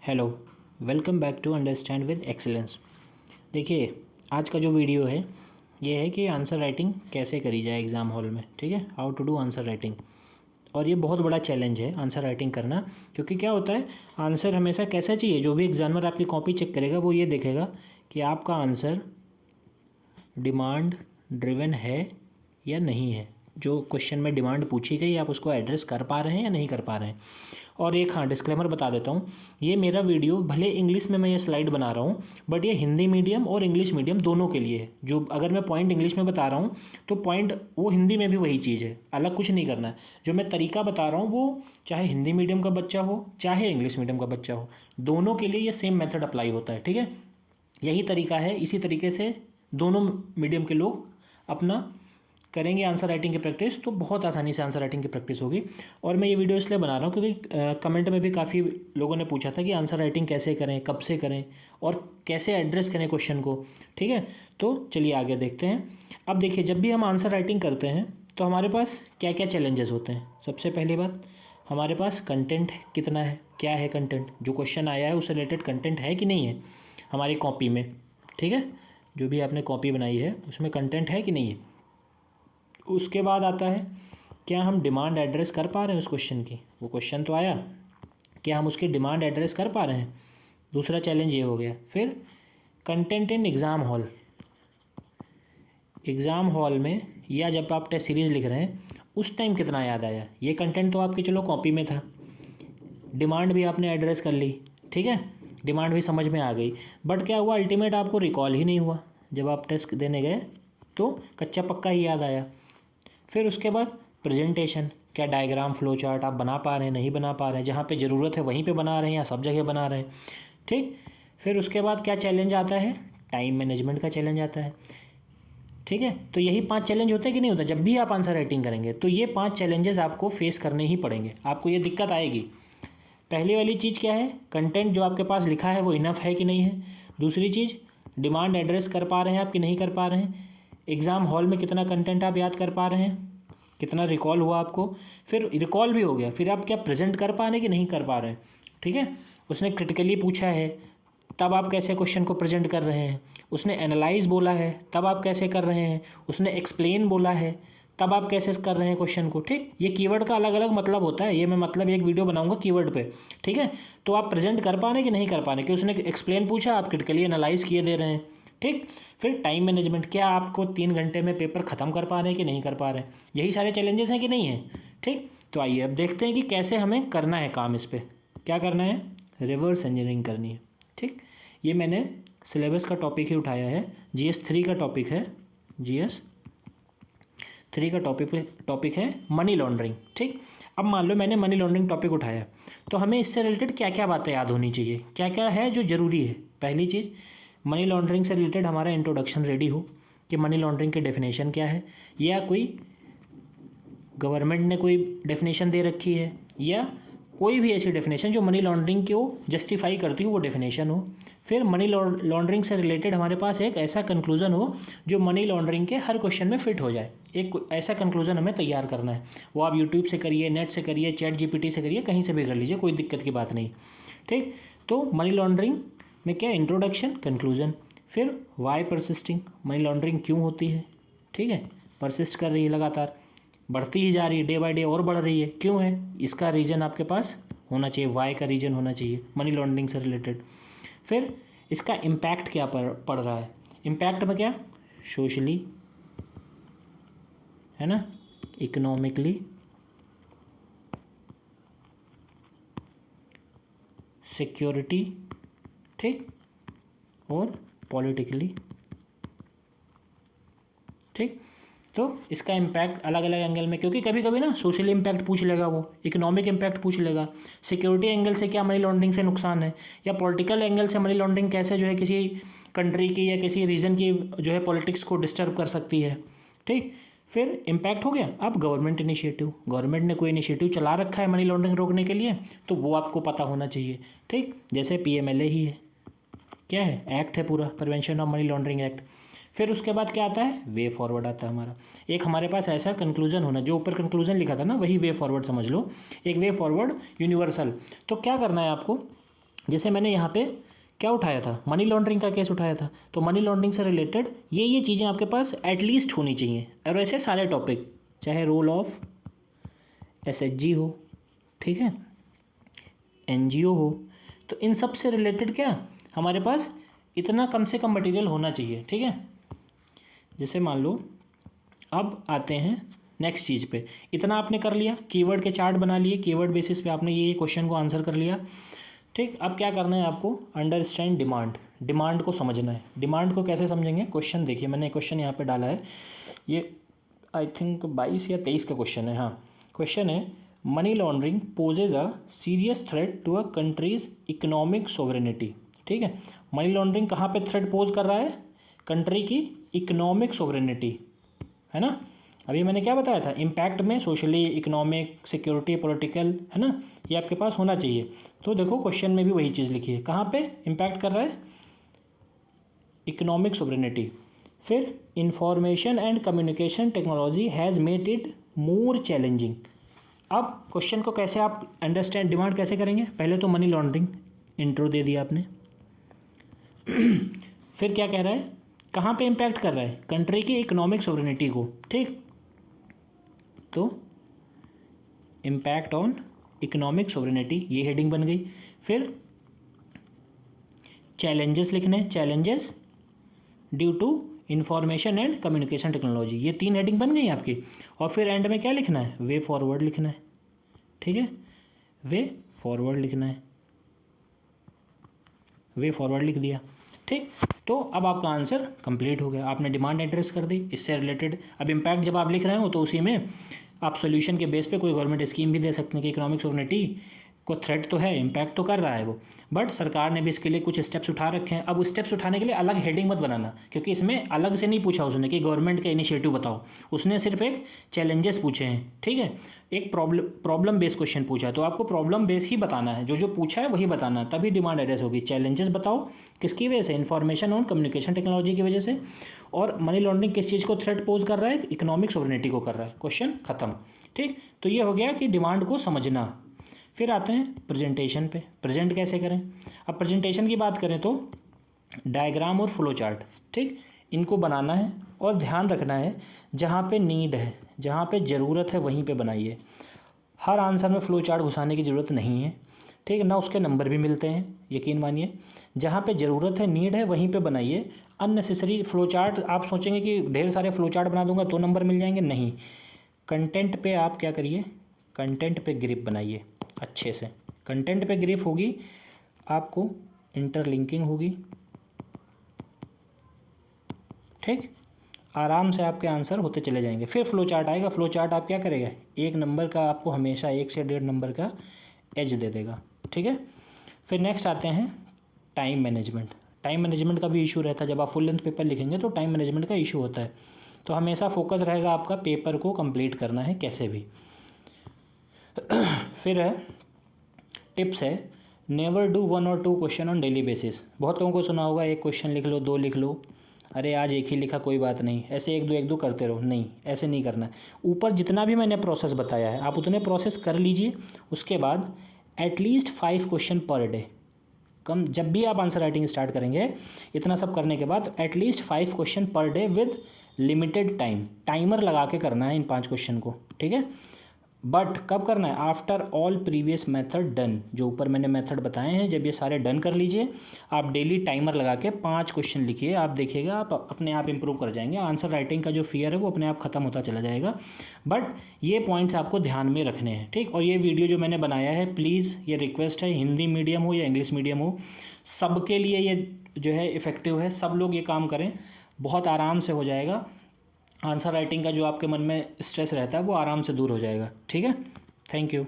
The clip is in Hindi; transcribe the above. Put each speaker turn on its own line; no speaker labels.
Hello, welcome back to understand with excellence. देखिए, आज का जो वीडियो है ये है कि आंसर राइटिंग कैसे करी जाए एग्ज़ाम हॉल में। ठीक है, how to do answer writing. और ये बहुत बड़ा चैलेंज है आंसर राइटिंग करना, क्योंकि क्या होता है, आंसर हमेशा कैसा चाहिए। जो भी एग्जामिनर आपकी कॉपी चेक करेगा वो ये देखेगा कि आपका आंसर डिमांड ड्रिवन है या नहीं है। जो क्वेश्चन में डिमांड पूछी गई आप उसको एड्रेस कर पा रहे हैं या नहीं कर पा रहे हैं। और एक डिस्क्लेमर बता देता हूँ, ये मेरा वीडियो भले इंग्लिश में मैं ये स्लाइड बना रहा हूँ, बट ये हिंदी मीडियम और इंग्लिश मीडियम दोनों के लिए है। जो अगर मैं पॉइंट इंग्लिश में बता रहा हूँ तो पॉइंट वो हिंदी में भी वही चीज़ है, अलग कुछ नहीं करना है। जो मैं तरीका बता रहा हूँ वो चाहे हिंदी मीडियम का बच्चा हो चाहे इंग्लिश मीडियम का बच्चा हो, दोनों के लिए ये सेम मेथड अप्लाई होता है। ठीक है, यही तरीका है, इसी तरीके से दोनों मीडियम के लोग अपना करेंगे आंसर राइटिंग की प्रैक्टिस, तो बहुत आसानी से आंसर राइटिंग की प्रैक्टिस होगी। और मैं ये वीडियो इसलिए बना रहा हूँ क्योंकि कमेंट में भी काफ़ी लोगों ने पूछा था कि आंसर राइटिंग कैसे करें, कब से करें और कैसे एड्रेस करें क्वेश्चन को। ठीक है, तो चलिए आगे देखते हैं। अब देखिए, जब भी हम आंसर राइटिंग करते हैं तो हमारे पास क्या क्या चैलेंजेस होते हैं। सबसे पहली बात, हमारे पास कंटेंट कितना है, क्या है कंटेंट, जो क्वेश्चन आया है उससे रिलेटेड कंटेंट है कि नहीं है हमारी कॉपी में। ठीक है, जो भी आपने कॉपी बनाई है उसमें कंटेंट है कि नहीं है। उसके बाद आता है, क्या हम डिमांड एड्रेस कर पा रहे हैं उस क्वेश्चन की। वो क्वेश्चन तो आया, क्या हम उसकी डिमांड एड्रेस कर पा रहे हैं। दूसरा चैलेंज ये हो गया। फिर content in exam hall, exam hall में या जब आप टेस्ट सीरीज़ लिख रहे हैं उस टाइम कितना याद आया। ये कंटेंट तो आपकी चलो कॉपी में था, डिमांड भी आपने एड्रेस कर ली, ठीक है, डिमांड भी समझ में आ गई, बट क्या हुआ, अल्टीमेट आपको रिकॉल ही नहीं हुआ। जब आप टेस्ट देने गए तो कच्चा पक्का ही याद आया। फिर उसके बाद प्रेजेंटेशन, क्या डायग्राम फ्लो चार्ट आप बना पा रहे हैं, नहीं बना पा रहे हैं, जहाँ पे ज़रूरत है वहीं पे बना रहे हैं या सब जगह बना रहे हैं। ठीक, फिर उसके बाद क्या चैलेंज आता है, टाइम मैनेजमेंट का चैलेंज आता है। ठीक है, तो यही 5 चैलेंज होते हैं कि नहीं होता जब भी आप आंसर राइटिंग करेंगे। तो ये 5 चैलेंजेस आपको फेस करने ही पड़ेंगे, आपको ये दिक्कत आएगी। पहली वाली चीज़ क्या है, कंटेंट जो आपके पास लिखा है वो इनफ है कि नहीं है। दूसरी चीज़, डिमांड एड्रेस कर पा रहे हैं आप कि नहीं कर पा रहे हैं। एग्ज़ाम हॉल में कितना कंटेंट आप याद कर पा रहे हैं, कितना रिकॉल हुआ आपको। फिर रिकॉल भी हो गया, फिर आप क्या प्रेजेंट कर पा रहे हैं कि नहीं कर पा रहे हैं। ठीक है, उसने क्रिटिकली पूछा है तब आप कैसे क्वेश्चन को प्रेजेंट कर रहे हैं। उसने एनालाइज बोला है तब आप कैसे कर रहे हैं। उसने एक्सप्लेन बोला है तब आप कैसे कर रहे हैं क्वेश्चन को। ठीक, ये कीवर्ड का अलग अलग मतलब होता है, ये मैं मतलब एक वीडियो बनाऊंगा कीवर्ड पे। ठीक है, तो आप प्रेजेंट कर पा रहे हैं कि नहीं कर पा रहे, कि उसने एक्सप्लेन पूछा आप क्रिटिकली एनालाइज किए दे रहे हैं। ठीक, फिर टाइम मैनेजमेंट, क्या आपको 3 घंटे में पेपर ख़त्म कर पा रहे हैं कि नहीं कर पा रहे हैं। यही सारे चैलेंजेस हैं कि नहीं है। ठीक, तो आइए अब देखते हैं कि कैसे हमें करना है काम इस पर। क्या करना है, रिवर्स इंजीनियरिंग करनी है। ठीक, ये मैंने सिलेबस का टॉपिक ही उठाया है, GS3 का टॉपिक है, GS3 का टॉपिक है मनी लॉन्ड्रिंग। ठीक, अब मान लो मैंने मनी लॉन्ड्रिंग टॉपिक उठाया, तो हमें इससे रिलेटेड क्या क्या बातें याद होनी चाहिए, क्या क्या है जो ज़रूरी है। पहली चीज़, मनी लॉन्ड्रिंग से रिलेटेड हमारा इंट्रोडक्शन रेडी हो कि मनी लॉन्ड्रिंग की डेफिनेशन क्या है, या कोई गवर्नमेंट ने कोई डेफिनेशन दे रखी है, या कोई भी ऐसी डेफिनेशन जो मनी लॉन्ड्रिंग को जस्टिफाई करती हो वो डेफिनेशन हो। फिर मनी लॉन्ड्रिंग से रिलेटेड हमारे पास एक ऐसा कंक्लूजन हो जो मनी लॉन्ड्रिंग के हर क्वेश्चन में फिट हो जाए। एक ऐसा कंक्लूजन हमें तैयार करना है, वो आप यूट्यूब से करिए, नेट से करिए, ChatGPT से करिए, कहीं से भी कर लीजिए, कोई दिक्कत की बात नहीं। ठीक, तो मनी लॉन्ड्रिंग में क्या, इंट्रोडक्शन, कंक्लूजन। फिर वाई परसिस्टिंग, मनी लॉन्ड्रिंग क्यों होती है। ठीक है, परसिस्ट कर रही है, लगातार बढ़ती ही जा रही है, डे बाय डे और बढ़ रही है, क्यों है, इसका रीज़न आपके पास होना चाहिए, वाई का रीज़न होना चाहिए मनी लॉन्ड्रिंग से रिलेटेड। फिर इसका इम्पैक्ट क्या पड़ रहा है, इम्पैक्ट में क्या, सोशली है ना, इकोनॉमिकली, सिक्योरिटी, ठीक, और पॉलिटिकली। ठीक, तो इसका इम्पैक्ट अलग अलग एंगल में, क्योंकि कभी कभी ना सोशल इम्पैक्ट पूछ लेगा, वो इकोनॉमिक इम्पैक्ट पूछ लेगा, सिक्योरिटी एंगल से क्या मनी लॉन्ड्रिंग से नुकसान है, या पॉलिटिकल एंगल से मनी लॉन्ड्रिंग कैसे जो है किसी कंट्री की या किसी रीजन की जो है पॉलिटिक्स को डिस्टर्ब कर सकती है। ठीक, फिर इम्पैक्ट हो गया। अब गवर्नमेंट इनिशिएटिव, गवर्नमेंट ने कोई इनिशिएटिव चला रखा है मनी लॉन्ड्रिंग रोकने के लिए, तो वो आपको पता होना चाहिए। ठीक, जैसे PMLA ही है, क्या है, एक्ट है पूरा, prevention of money laundering act. फिर उसके बाद क्या आता है, वे फॉरवर्ड आता है हमारा। एक हमारे पास ऐसा कंक्लूजन होना, जो ऊपर कंक्लूजन लिखा था ना वही वे फॉरवर्ड समझ लो, एक वे फॉरवर्ड यूनिवर्सल। तो क्या करना है आपको, जैसे मैंने यहाँ पे क्या उठाया था, मनी लॉन्ड्रिंग का केस उठाया था, तो मनी लॉन्ड्रिंग से रिलेटेड ये चीज़ें आपके पास एटलीस्ट होनी चाहिए। और ऐसे सारे टॉपिक, चाहे रोल ऑफ एसएचजी हो, ठीक है, एनजीओ हो, तो इन सब से रिलेटेड क्या हमारे पास इतना कम से कम मटेरियल होना चाहिए, ठीक है। जैसे मान लो अब आते हैं नेक्स्ट चीज़ पे, इतना आपने कर लिया, कीवर्ड के चार्ट बना लिए, कीवर्ड बेसिस पे आपने ये क्वेश्चन को आंसर कर लिया, ठीक। अब क्या करना है आपको, अंडरस्टैंड डिमांड, डिमांड को समझना है। डिमांड को कैसे समझेंगे, क्वेश्चन देखिए, मैंने क्वेश्चन यहाँ पे डाला है, ये आई थिंक 22 या 23 का क्वेश्चन है। हाँ, क्वेश्चन है money laundering poses a serious threat to a countries economic sovereignty, ठीक है। मनी लॉन्ड्रिंग कहाँ पे थ्रेट पोज कर रहा है, कंट्री की इकोनॉमिक सोवरेनिटी, है ना। अभी मैंने क्या बताया था, इम्पैक्ट में सोशली, इकोनॉमिक, सिक्योरिटी, पॉलिटिकल, है ना, ये आपके पास होना चाहिए। तो देखो क्वेश्चन में भी वही चीज़ लिखी है, कहाँ पे इम्पैक्ट कर रहा है, इकोनॉमिक सोवरेनिटी। फिर information and communication technology has made it more challenging. अब क्वेश्चन को कैसे आप अंडरस्टैंड डिमांड कैसे करेंगे, पहले तो मनी लॉन्ड्रिंग इंट्रो दे दिया आपने फिर क्या कह रहा है, कहाँ पे इम्पैक्ट कर रहा है, कंट्री की इकोनॉमिक सोवरेनिटी को, ठीक। तो इम्पैक्ट ऑन इकोनॉमिक सोवरेनिटी, ये हेडिंग बन गई। फिर चैलेंजेस लिखने, challenges due to information and communication technology, ये 3 हेडिंग बन गई आपकी। और फिर एंड में क्या लिखना है, वे फॉरवर्ड लिखना है, ठीक है, वे फॉरवर्ड लिखना है, वे फॉरवर्ड लिख दिया, ठीक। तो अब आपका आंसर कंप्लीट हो गया, आपने डिमांड एड्रेस कर दी इससे रिलेटेड। अब इम्पैक्ट जब आप लिख रहे हो तो उसी में आप सोल्यूशन के बेस पे कोई गवर्नमेंट स्कीम भी दे सकते हैं कि इकोनॉमिक सोवरेनिटी को थ्रेट तो है, इम्पैक्ट तो कर रहा है वो, बट सरकार ने भी इसके लिए कुछ स्टेप्स उठा रखे हैं। अब उस स्टेप्स उठाने के लिए अलग हेडिंग मत बनाना, क्योंकि इसमें अलग से नहीं पूछा उसने कि गवर्नमेंट का इनिशिएटिव बताओ, उसने सिर्फ एक चैलेंजेस पूछे हैं, ठीक है, एक प्रॉब्लम बेस्ड क्वेश्चन पूछा है, तो आपको प्रॉब्लम बेस ही बताना है, जो पूछा है वही बताना है, तभी डिमांड एड्रेस होगी। चैलेंजेस बताओ किसकी वजह से, इन्फॉर्मेशन ऑन कम्युनिकेशन टेक्नोलॉजी की वजह से, और मनी लॉन्ड्रिंग किस चीज़ को थ्रेट पोज कर रहा है, इकोनॉमिक सोवरेनिटी को कर रहा है, क्वेश्चन खत्म, ठीक। तो ये हो गया कि डिमांड को समझना। फिर आते हैं प्रेजेंटेशन पे, प्रेजेंट कैसे करें। अब प्रेजेंटेशन की बात करें तो डायग्राम और फ्लो चार्ट, ठीक, इनको बनाना है और ध्यान रखना है जहाँ पे नीड है, जहाँ पे ज़रूरत है वहीं पे बनाइए। हर आंसर में फ्लो चार्ट घुसाने की ज़रूरत नहीं है, ठीक, ना उसके नंबर भी मिलते हैं, यकीन मानिए। जहाँ पे ज़रूरत है, नीड है, वहीं पे बनाइए। अननेसेसरी फ्लो चार्ट आप सोचेंगे कि ढेर सारे फ्लो चार्ट बना दूंगा तो नंबर मिल जाएंगे, नहीं। कंटेंट पे आप क्या करिए, कंटेंट पे ग्रिप बनाइए अच्छे से। कंटेंट पे ग्रिप होगी, आपको इंटरलिंकिंग होगी, ठीक, आराम से आपके आंसर होते चले जाएंगे। फिर फ्लो चार्ट आएगा, फ्लो चार्ट आप क्या करेगा, 1 नंबर का आपको हमेशा 1 से 1.5 नंबर का एज दे देगा, ठीक है। फिर नेक्स्ट आते हैं टाइम मैनेजमेंट। टाइम मैनेजमेंट का भी इशू रहता है, जब आप फुल लेंथ पेपर लिखेंगे तो टाइम मैनेजमेंट का इशू होता है, तो हमेशा फोकस रहेगा आपका पेपर को कंप्लीट करना है कैसे भी। फिर है टिप्स है, नेवर डू 1 और 2 क्वेश्चन ऑन डेली बेसिस। बहुत लोगों को सुना होगा, एक क्वेश्चन लिख लो, 2 लिख लो, अरे आज एक ही लिखा कोई बात नहीं, ऐसे 1-2 करते रहो, नहीं, ऐसे नहीं करना है। ऊपर जितना भी मैंने प्रोसेस बताया है आप उतने प्रोसेस कर लीजिए, उसके बाद एटलीस्ट 5 क्वेश्चन पर डे, कम, जब भी आप आंसर राइटिंग स्टार्ट करेंगे इतना सब करने के बाद at least 5 question per day with limited time, timer लगा के करना है इन 5 क्वेश्चन को, ठीक है। बट कब करना है, after all previous method done, जो ऊपर मैंने मेथड बताए हैं, जब ये सारे डन कर लीजिए आप डेली टाइमर लगा के 5 क्वेश्चन लिखिए, आप देखिएगा आप अपने आप इंप्रूव कर जाएंगे। आंसर राइटिंग का जो फियर है वो अपने आप ख़त्म होता चला जाएगा। बट ये पॉइंट्स आपको ध्यान में रखने हैं, ठीक। और ये वीडियो जो मैंने बनाया है, प्लीज़ ये रिक्वेस्ट है, हिंदी मीडियम हो या इंग्लिश मीडियम हो, सबके लिए ये जो है इफ़ेक्टिव है, सब लोग ये काम करें, बहुत आराम से हो जाएगा। आंसर राइटिंग का जो आपके मन में स्ट्रेस रहता है वो आराम से दूर हो जाएगा, ठीक है। Thank you.